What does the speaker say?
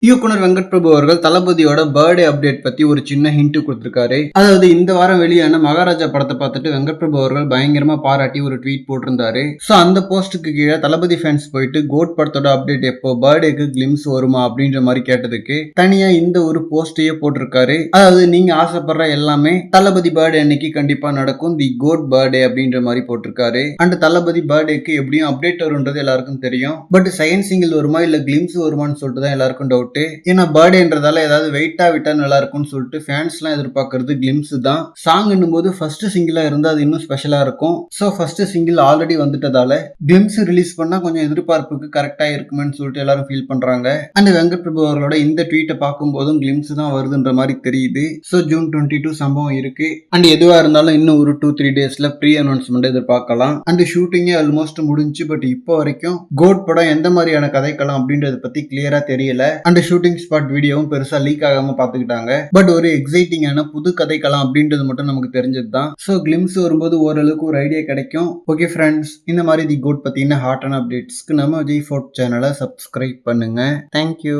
இயக்குனர் வெங்கட் பிரபு அவர்கள் தளபதியோட பர்த்டே அப்டேட் பத்தி ஒரு சின்ன ஹிண்ட் கொடுத்திருக்காரு. அதாவது இந்த வாரம் வெளியான மகாராஜா படத்தை பார்த்துட்டு வெங்கட் பிரபு அவர்கள் பயங்கரமா பாராட்டி ஒரு ட்வீட் போட்டிருந்தாரு. சோ அந்த போஸ்டுக்கு கீழே தளபதி ஃபேன்ஸ் போயிட்டு கோட் படத்தோட அப்டேட் எப்போ பர்த்டேக்கு கிளிம்ஸ் வருமா அப்படின்ற மாதிரி கேட்டதுக்கு தனியா இந்த ஒரு போஸ்டையே போட்டிருக்காரு. அதாவது நீங்க ஆசைப்படுற எல்லாமே தளபதி பர்த்டே அன்னைக்கு கண்டிப்பா நடக்கும், தி கோட் பர்த்டே அப்படின்ற மாதிரி போட்டிருக்காரு. அண்ட் தளபதி பர்த்டேக்கு எப்படியும் அப்டேட் வரும்ன்றது எல்லாருக்கும் தெரியும். பட் செகண்ட் சிங்கிள் வருமா இல்ல கிளிம்ஸ் வருமானு சொல்லிட்டு தான் எல்லாருக்கும் டவுட். ஏன்னா பர்த்டேன்றதால ஏதாவது வெயிட்டா விட்டா நல்லா இருக்கும்னு சொல்லிட்டு ஃபேன்ஸ் எல்லாம் எதிர்பார்க்கறது கிளிம்ஸ் தான். சாங் போது ஃபர்ஸ்ட் சிங்கிளா இருந்தா அது இன்னும் ஸ்பெஷலா இருக்கும். சோ ஃபர்ஸ்ட் சிங்கிள் ஆல்ரெடி வந்துட்டதால கிளிம்ஸ் ரிலீஸ் பண்ணா கொஞ்சம் எதிர்பார்ப்புக்கு கரெக்டா இருக்குமென்னு சொல்லிட்டு எல்லாரும் ஃபீல் பண்றாங்க. அண்ட் வெங்கட் பிரபு அவர்களோட இந்த ட்வீட்டை பார்க்கும் போதும் கிளிம்ஸ் தான் வருதுன்ற மாதிரி தெரியுது. சோ ஜூன் 22 சம்பவம் இருக்கு. அண்ட் எதுவா இருந்தாலும் இன்னும் ஒரு 2-3 டேஸ்ல ப்ரீ அனௌன்ஸ்மெண்ட் எதிர்பார்க்கலாம். அண்ட் ஷூட்டிங்கே ஆல்மோஸ்ட் முடிஞ்சு. பட் இப்போ வரைக்கும் கோட் படம் எந்த மாதிரியான கதைக்களம் அப்படின்றத பத்தி கிளியரா தெரியல. அண்ட் ஷூட்டிங் ஸ்பாட் வீடியோவும் பெருசா லீக் ஆகாம பாத்துக்கிட்டாங்க. பட் ஒரு எக்ஸைட்டிங்கான புது கதைக்கலாம் அப்படின்றது மட்டும் நமக்கு தெரிஞ்சது தான். சோ கிளிம்ஸ் வரும்போது ஓரளவுக்கு ஒரு ஐடியா கிடைக்கும். ஓகே ஃப்ரெண்ட்ஸ், இந்த மாதிரி தி கோட் பத்தின ஹாட்டான அப்டேட்ஸ்க்கு நம்ம விஜய் ஃபோர்ட் சேனலை சப்ஸ்கிரைப் பண்ணுங்க. தேங்க்யூ.